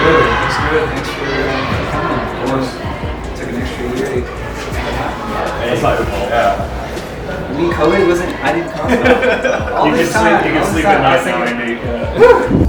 good. Looks good. Thanks for coming. Of course. Took an extra year to That's not your fault. Yeah. You mean COVID wasn't, I didn't come about. All You this can time. sleep, you can sleep at night now, Andy. Yeah. Woo!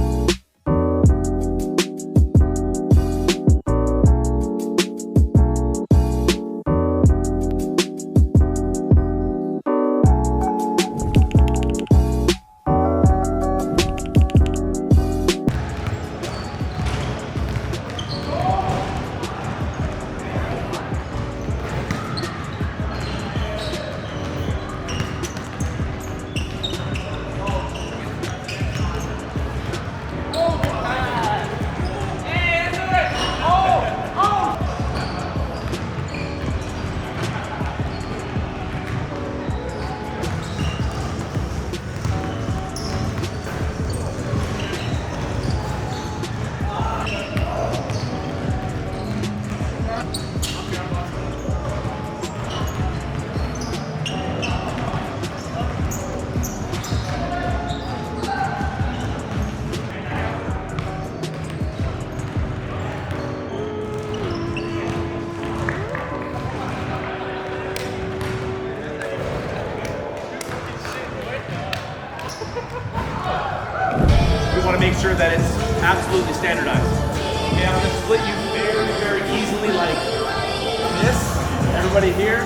We want to make sure that it's absolutely standardized. Okay, I'm going to split you very, very easily like this. Everybody here,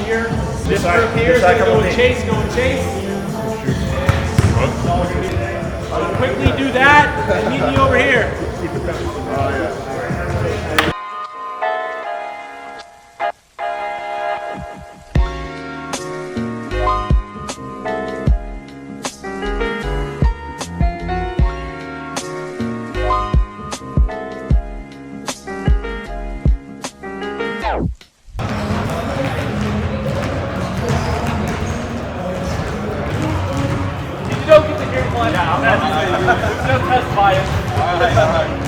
here. This group here is going to go and chase, I'll quickly do that and meet me over here. Don't get the game plan. Yeah, there's no test bias. All right.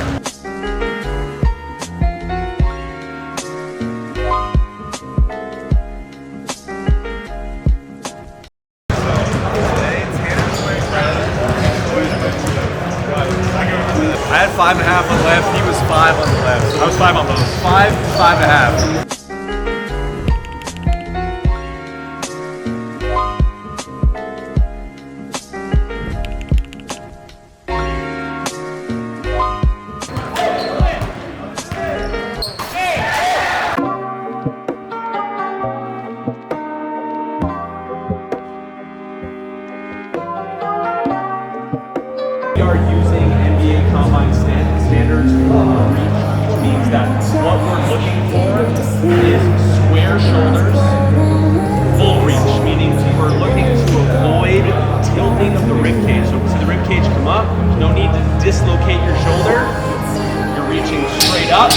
5.5 on the left, he was 5 on the left. I was 5 on both. 5.5. We are using NBA Combine standards for reach, which means that what we're looking for is square shoulders, full reach, meaning we're looking to avoid tilting of the rib cage. So see the rib cage come up, no need to dislocate your shoulder. You're reaching straight up.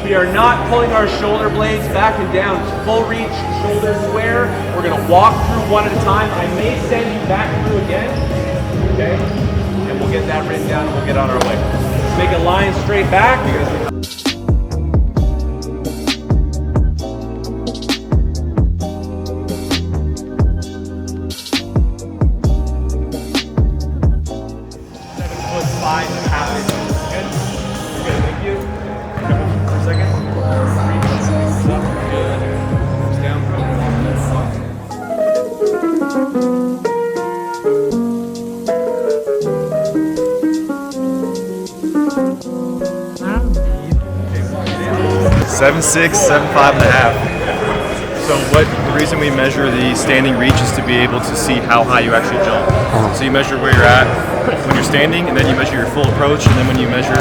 We are not pulling our shoulder blades back and down. It's full reach, shoulder square. We're gonna walk through one at a time. I may send you back through again, okay? And we'll get that written down and we'll get on our way. Let's make a line straight back. 7'5.5 inches. Good? Good, thank you. For a second. Reach. Up. Good. Goes down. Seven 6, 7'5.5. So the reason we measure the standing reach is to be able to see how high you actually jump. So you measure where you're at when you're standing, and then you measure your full approach, and then when you measure,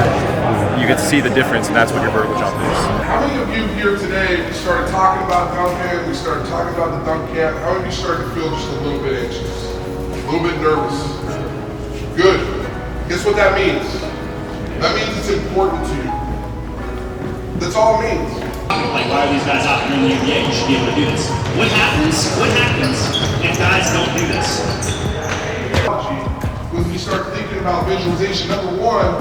you get to see the difference, and that's what your vertical jump is. How many of you here today, we started talking about Duncan, we started talking about the dunk camp, how many of you started to feel just a little bit anxious, a little bit nervous? Good. Guess what that means? That means it's important to you. That's all it means. Like, why are these guys out here in the NBA? You should be able to do this. What happens if guys don't do this? When you start thinking about visualization, number one,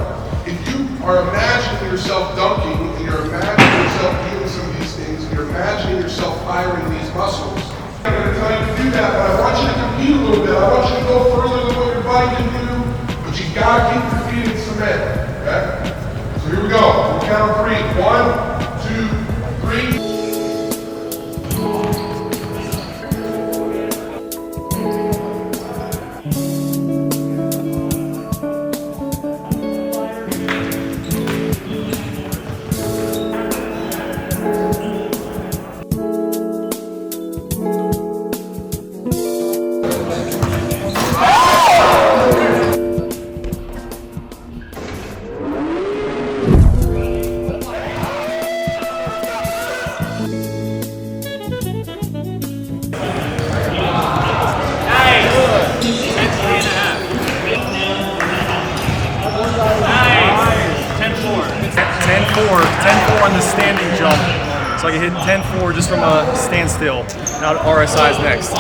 if you are imagining yourself dunking, and you're imagining yourself doing some of these things, and you're imagining yourself firing these muscles, I'm going to tell you to do that, but I want you to compete a little bit. I want you to go further than what your body can do, but you got to keep your feet in cement, okay? So here count of 3. 1, 2, 3. On the standing jump, so I can hit 10-4 just from a standstill. Now RSI is next.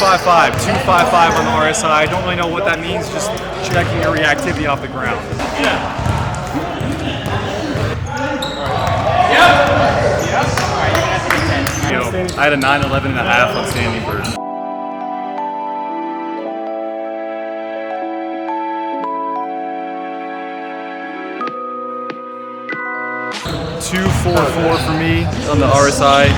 .255 on the RSI. I don't really know what that means. Just checking your reactivity off the ground. I had a 9:11.5 on standing bird. .244 for me on the RSI.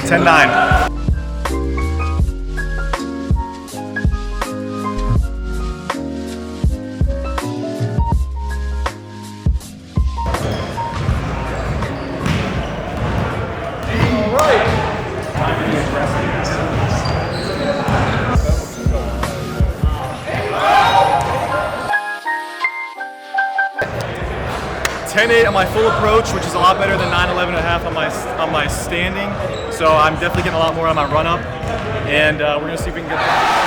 .10.9. All right. 10.8 on my full approach, which is a lot better than 9:11.5 on my standing. So I'm definitely getting a lot more on my run up, and we're gonna see if we can get that.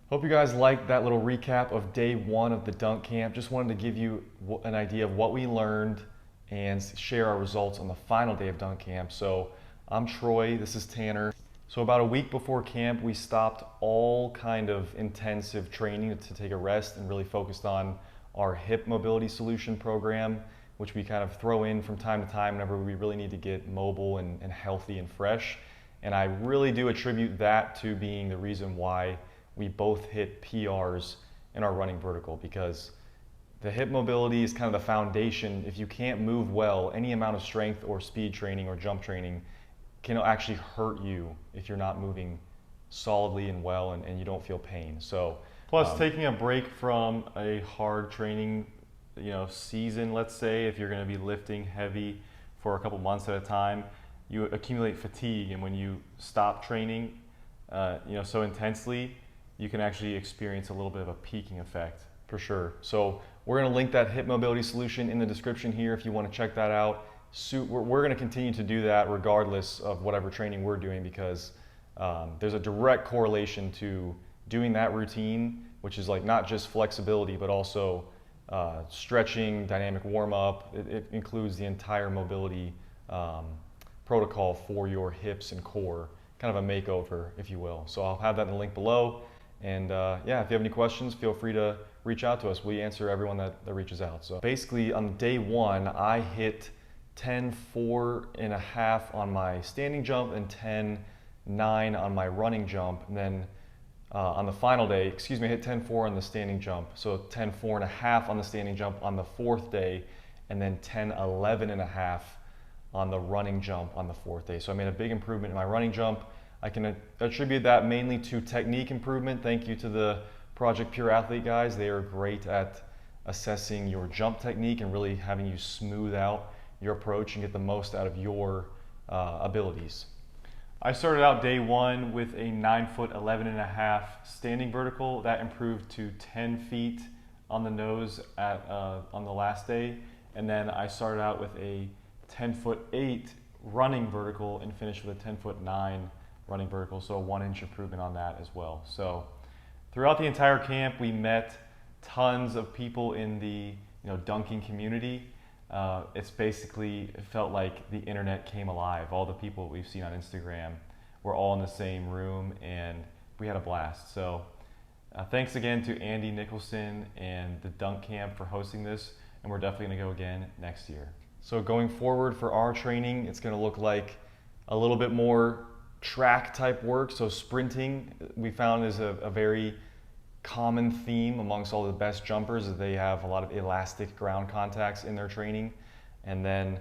Hope you guys liked that little recap of day 1 of the dunk camp. Just wanted to give you an idea of what we learned and share our results on the final day of dunk camp. So I'm Troy, this is Tanner. So about a week before camp, we stopped all kind of intensive training to take a rest and really focused on our hip mobility solution program, which we kind of throw in from time to time whenever we really need to get mobile and healthy and fresh. And I really do attribute that to being the reason why we both hit PRs in our running vertical, because the hip mobility is kind of the foundation. If you can't move well, any amount of strength or speed training or jump training can actually hurt you if you're not moving solidly and well and you don't feel pain. So plus taking a break from a hard training season, let's say, if you're going to be lifting heavy for a couple months at a time, you accumulate fatigue, and when you stop training so intensely, you can actually experience a little bit of a peaking effect for sure. So we're going to link that hip mobility solution in the description here if you want to check that out. We're going to continue to do that regardless of whatever training we're doing, because there's a direct correlation to doing that routine, which is like not just flexibility, but also stretching, dynamic warm-up. It includes the entire mobility protocol for your hips and core, kind of a makeover, if you will. So I'll have that in the link below. And yeah, if you have any questions, feel free to reach out to us. We answer everyone that reaches out. So basically on day one, I hit 10.4.5 on my standing jump and 10.9 on my running jump. And then on the final day, I hit 10.4 on the standing jump. So 10.4.5 on the standing jump on the fourth day, and then 10.11.5 on the running jump on the fourth day. So I made a big improvement in my running jump. I can attribute that mainly to technique improvement. Thank you to the Project Pure Athlete guys. They are great at assessing your jump technique and really having you smooth out your approach and get the most out of your abilities. I started out day one with a 9'11.5" standing vertical. That improved to 10 feet on the nose on the last day. And then I started out with a 10'8" running vertical and finished with a 10'9" running vertical, so a 1-inch improvement on that as well. So throughout the entire camp, we met tons of people in the dunking community. It felt like the internet came alive. All the people we've seen on Instagram were all in the same room, and we had a blast. So thanks again to Andy Nicholson and the Dunk Camp for hosting this, and we're definitely gonna go again next year. So going forward for our training, it's gonna look like a little bit more track type work. So sprinting, we found, is a very common theme amongst all the best jumpers, is they have a lot of elastic ground contacts in their training. And then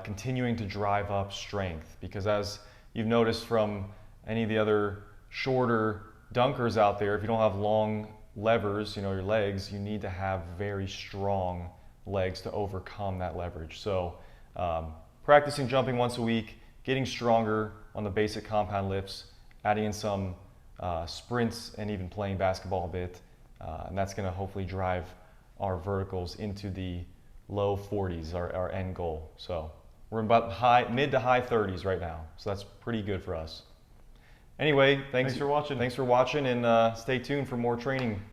continuing to drive up strength, because as you've noticed from any of the other shorter dunkers out there, if you don't have long levers, your legs, you need to have very strong legs to overcome that leverage. So practicing jumping once a week, getting stronger on the basic compound lifts, adding in some sprints, and even playing basketball a bit. And that's gonna hopefully drive our verticals into the low 40s, our end goal. So we're about mid to high 30s right now. So that's pretty good for us. Anyway, thanks for watching. Thanks for watching, and stay tuned for more training.